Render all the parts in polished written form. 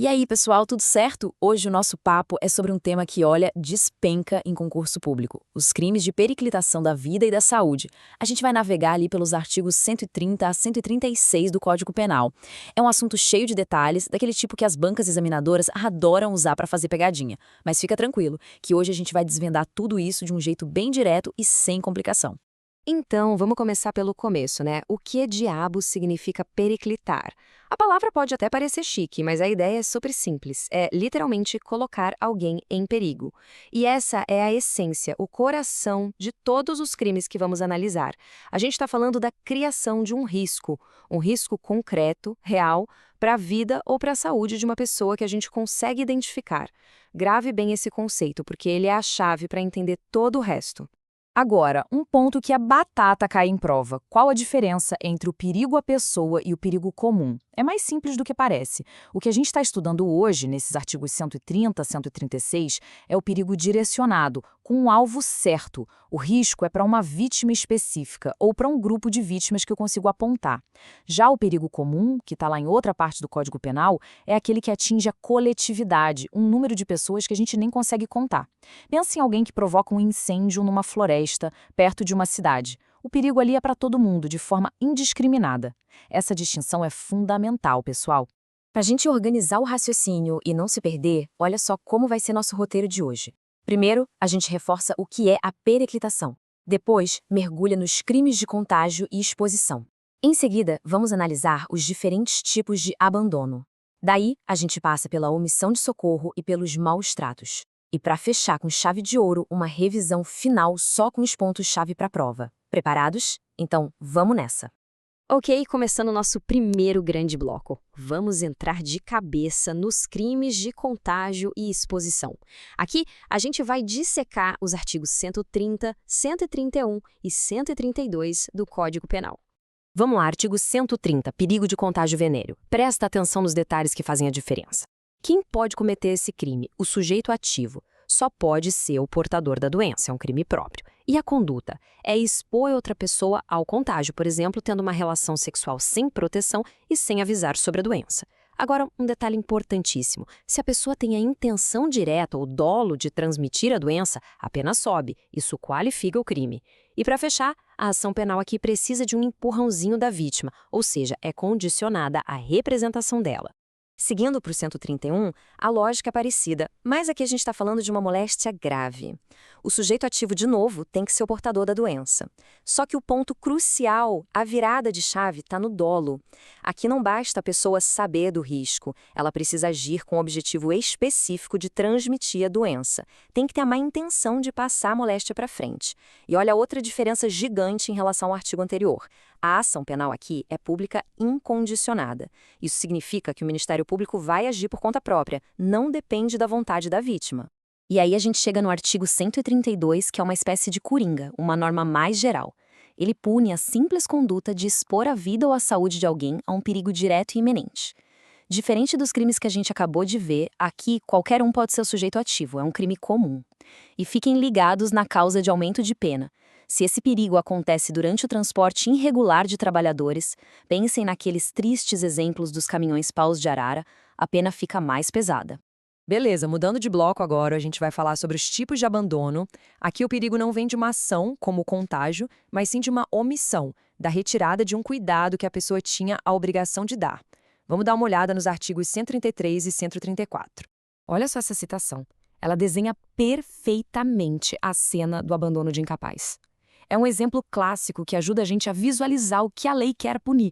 E aí, pessoal, tudo certo? Hoje o nosso papo é sobre um tema que, olha, despenca em concurso público: os crimes de periclitação da vida e da saúde. A gente vai navegar ali pelos artigos 130 a 136 do Código Penal. É um assunto cheio de detalhes, daquele tipo que as bancas examinadoras adoram usar para fazer pegadinha. Mas fica tranquilo, que hoje a gente vai desvendar tudo isso de um jeito bem direto e sem complicação. Então, vamos começar pelo começo, né? O que diabos significa periclitar? A palavra pode até parecer chique, mas a ideia é super simples. É literalmente colocar alguém em perigo. E essa é a essência, o coração de todos os crimes que vamos analisar. A gente está falando da criação de um risco concreto, real, para a vida ou para a saúde de uma pessoa que a gente consegue identificar. Grave bem esse conceito, porque ele é a chave para entender todo o resto. Agora, um ponto que a batata cai em prova: qual a diferença entre o perigo à pessoa e o perigo comum? É mais simples do que parece. O que a gente está estudando hoje, nesses artigos 130 a 136, é o perigo direcionado, com um alvo certo. O risco é para uma vítima específica ou para um grupo de vítimas que eu consigo apontar. Já o perigo comum, que está lá em outra parte do Código Penal, é aquele que atinge a coletividade, um número de pessoas que a gente nem consegue contar. Pensa em alguém que provoca um incêndio numa floresta, perto de uma cidade. O perigo ali é para todo mundo, de forma indiscriminada. Essa distinção é fundamental, pessoal. Para a gente organizar o raciocínio e não se perder, olha só como vai ser nosso roteiro de hoje. Primeiro, a gente reforça o que é a periclitação. Depois, mergulha nos crimes de contágio e exposição. Em seguida, vamos analisar os diferentes tipos de abandono. Daí, a gente passa pela omissão de socorro e pelos maus tratos. E para fechar com chave de ouro, uma revisão final só com os pontos-chave para a prova. Preparados? Então, vamos nessa! Ok, começando o nosso primeiro grande bloco. Vamos entrar de cabeça nos crimes de contágio e exposição. Aqui, a gente vai dissecar os artigos 130, 131 e 132 do Código Penal. Vamos lá, artigo 130, perigo de contágio venéreo. Presta atenção nos detalhes que fazem a diferença. Quem pode cometer esse crime? O sujeito ativo. Só pode ser o portador da doença, é um crime próprio. E a conduta? É expor outra pessoa ao contágio, por exemplo, tendo uma relação sexual sem proteção e sem avisar sobre a doença. Agora, um detalhe importantíssimo: se a pessoa tem a intenção direta ou dolo de transmitir a doença, a pena sobe. Isso qualifica o crime. E para fechar, a ação penal aqui precisa de um empurrãozinho da vítima, ou seja, é condicionada à representação dela. Seguindo para o 131, a lógica é parecida, mas aqui a gente está falando de uma moléstia grave. O sujeito ativo, de novo, tem que ser o portador da doença. Só que o ponto crucial, a virada de chave, está no dolo. Aqui não basta a pessoa saber do risco, ela precisa agir com o objetivo específico de transmitir a doença. Tem que ter a má intenção de passar a moléstia para frente. E olha outra diferença gigante em relação ao artigo anterior. A ação penal aqui é pública incondicionada. Isso significa que o Ministério Público vai agir por conta própria, não depende da vontade da vítima. E aí a gente chega no artigo 132, que é uma espécie de coringa, uma norma mais geral. Ele pune a simples conduta de expor a vida ou a saúde de alguém a um perigo direto e iminente. Diferente dos crimes que a gente acabou de ver, aqui qualquer um pode ser o sujeito ativo, é um crime comum. E fiquem ligados na causa de aumento de pena. Se esse perigo acontece durante o transporte irregular de trabalhadores, pensem naqueles tristes exemplos dos caminhões paus de arara, a pena fica mais pesada. Beleza, mudando de bloco agora, a gente vai falar sobre os tipos de abandono. Aqui o perigo não vem de uma ação, como o contágio, mas sim de uma omissão, da retirada de um cuidado que a pessoa tinha a obrigação de dar. Vamos dar uma olhada nos artigos 133 e 134. Olha só essa citação. Ela desenha perfeitamente a cena do abandono de incapaz. É um exemplo clássico que ajuda a gente a visualizar o que a lei quer punir.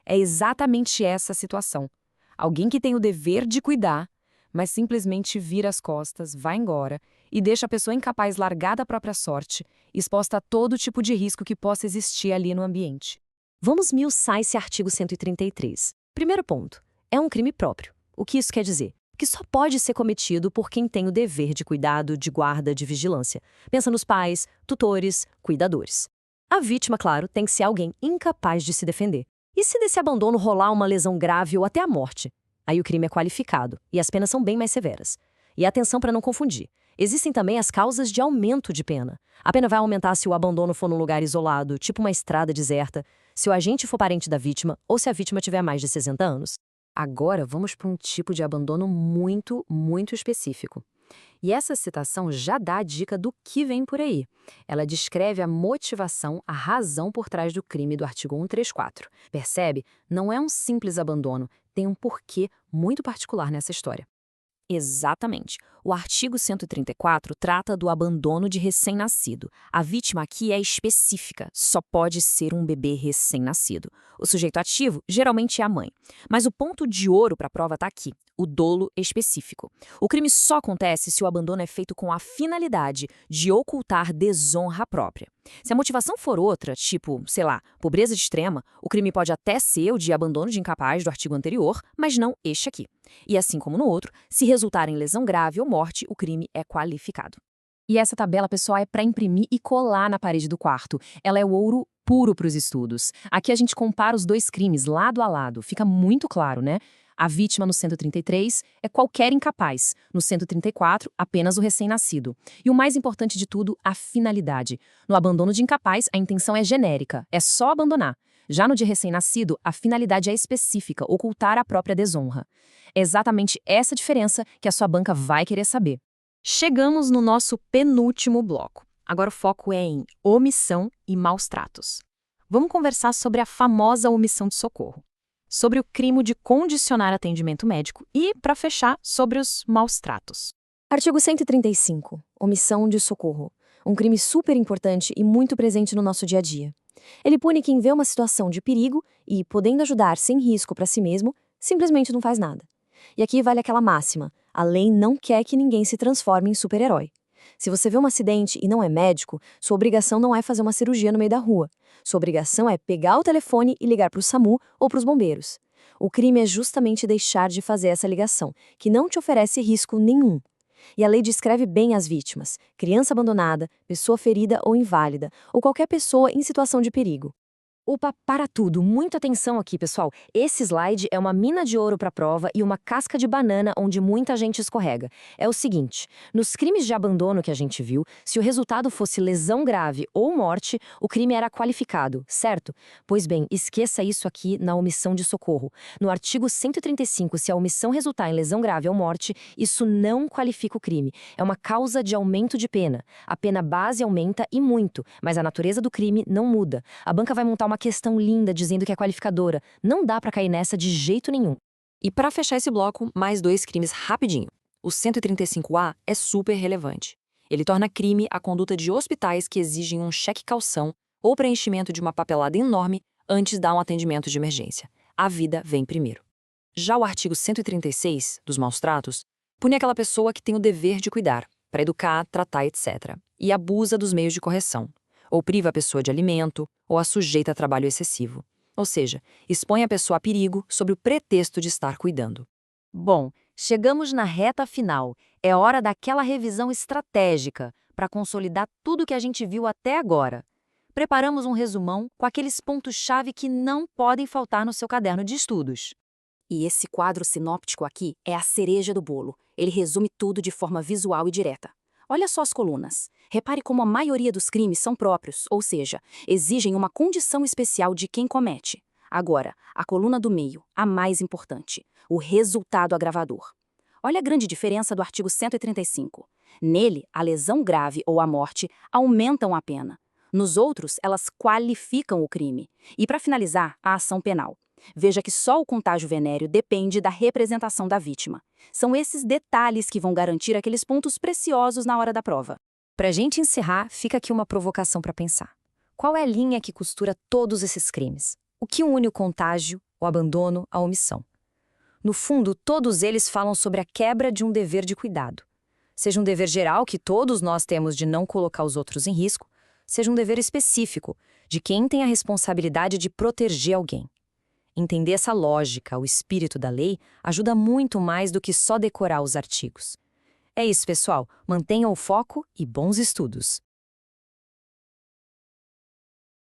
É exatamente essa situação. Alguém que tem o dever de cuidar, mas simplesmente vira as costas, vai embora e deixa a pessoa incapaz largada à própria sorte, exposta a todo tipo de risco que possa existir ali no ambiente. Vamos esmiuçar esse artigo 133. Primeiro ponto, é um crime próprio. O que isso quer dizer? Que só pode ser cometido por quem tem o dever de cuidado, de guarda, de vigilância. Pensa nos pais, tutores, cuidadores. A vítima, claro, tem que ser alguém incapaz de se defender. E se desse abandono rolar uma lesão grave ou até a morte? Aí o crime é qualificado e as penas são bem mais severas. E atenção para não confundir. Existem também as causas de aumento de pena. A pena vai aumentar se o abandono for num lugar isolado, tipo uma estrada deserta, se o agente for parente da vítima ou se a vítima tiver mais de 60 anos. Agora vamos para um tipo de abandono muito, muito específico. E essa citação já dá a dica do que vem por aí. Ela descreve a motivação, a razão por trás do crime do artigo 134. Percebe? Não é um simples abandono, tem um porquê muito particular nessa história. Exatamente. O artigo 134 trata do abandono de recém-nascido. A vítima aqui é específica, só pode ser um bebê recém-nascido. O sujeito ativo geralmente é a mãe. Mas o ponto de ouro para a prova está aqui, o dolo específico. O crime só acontece se o abandono é feito com a finalidade de ocultar desonra própria. Se a motivação for outra, tipo, sei lá, pobreza extrema, o crime pode até ser o de abandono de incapaz do artigo anterior, mas não este aqui. E assim como no outro, se resultar em lesão grave ou morte, o crime é qualificado. E essa tabela, pessoal, é para imprimir e colar na parede do quarto. Ela é o ouro puro para os estudos. Aqui a gente compara os dois crimes lado a lado. Fica muito claro, né? A vítima no 133 é qualquer incapaz. No 134, apenas o recém-nascido. E o mais importante de tudo, a finalidade. No abandono de incapaz, a intenção é genérica, é só abandonar. Já no de recém-nascido, a finalidade é específica, ocultar a própria desonra. É exatamente essa diferença que a sua banca vai querer saber. Chegamos no nosso penúltimo bloco. Agora o foco é em omissão e maus tratos. Vamos conversar sobre a famosa omissão de socorro, sobre o crime de condicionar atendimento médico e, para fechar, sobre os maus tratos. Artigo 135. Omissão de socorro. Um crime super importante e muito presente no nosso dia a dia. Ele pune quem vê uma situação de perigo e, podendo ajudar sem risco para si mesmo, simplesmente não faz nada. E aqui vale aquela máxima: a lei não quer que ninguém se transforme em super-herói. Se você vê um acidente e não é médico, sua obrigação não é fazer uma cirurgia no meio da rua. Sua obrigação é pegar o telefone e ligar para o SAMU ou para os bombeiros. O crime é justamente deixar de fazer essa ligação, que não te oferece risco nenhum. E a lei descreve bem as vítimas: criança abandonada, pessoa ferida ou inválida, ou qualquer pessoa em situação de perigo. Opa, para tudo, muita atenção aqui, pessoal. Esse slide é uma mina de ouro para a prova e uma casca de banana onde muita gente escorrega. É o seguinte, nos crimes de abandono que a gente viu, se o resultado fosse lesão grave ou morte, o crime era qualificado, certo? Pois bem, esqueça isso aqui na omissão de socorro. No artigo 135, se a omissão resultar em lesão grave ou morte, isso não qualifica o crime. É uma causa de aumento de pena. A pena base aumenta e muito, mas a natureza do crime não muda. A banca vai montar uma questão linda dizendo que é qualificadora. Não dá pra cair nessa de jeito nenhum. E para fechar esse bloco, mais dois crimes rapidinho. O 135A é super relevante. Ele torna crime a conduta de hospitais que exigem um cheque-calção ou preenchimento de uma papelada enorme antes de dar um atendimento de emergência. A vida vem primeiro. Já o artigo 136, dos maus-tratos, pune aquela pessoa que tem o dever de cuidar, para educar, tratar, etc., e abusa dos meios de correção, ou priva a pessoa de alimento, ou a sujeita a trabalho excessivo. Ou seja, expõe a pessoa a perigo sob o pretexto de estar cuidando. Bom, chegamos na reta final. É hora daquela revisão estratégica para consolidar tudo que a gente viu até agora. Preparamos um resumão com aqueles pontos-chave que não podem faltar no seu caderno de estudos. E esse quadro sinóptico aqui é a cereja do bolo. Ele resume tudo de forma visual e direta. Olha só as colunas. Repare como a maioria dos crimes são próprios, ou seja, exigem uma condição especial de quem comete. Agora, a coluna do meio, a mais importante, o resultado agravador. Olha a grande diferença do artigo 135. Nele, a lesão grave ou a morte aumentam a pena. Nos outros, elas qualificam o crime. E, para finalizar, a ação penal. Veja que só o contágio venéreo depende da representação da vítima. São esses detalhes que vão garantir aqueles pontos preciosos na hora da prova. Para a gente encerrar, fica aqui uma provocação para pensar. Qual é a linha que costura todos esses crimes? O que une o contágio, o abandono, a omissão? No fundo, todos eles falam sobre a quebra de um dever de cuidado. Seja um dever geral que todos nós temos de não colocar os outros em risco, seja um dever específico, de quem tem a responsabilidade de proteger alguém. Entender essa lógica, o espírito da lei, ajuda muito mais do que só decorar os artigos. É isso, pessoal. Mantenham o foco e bons estudos!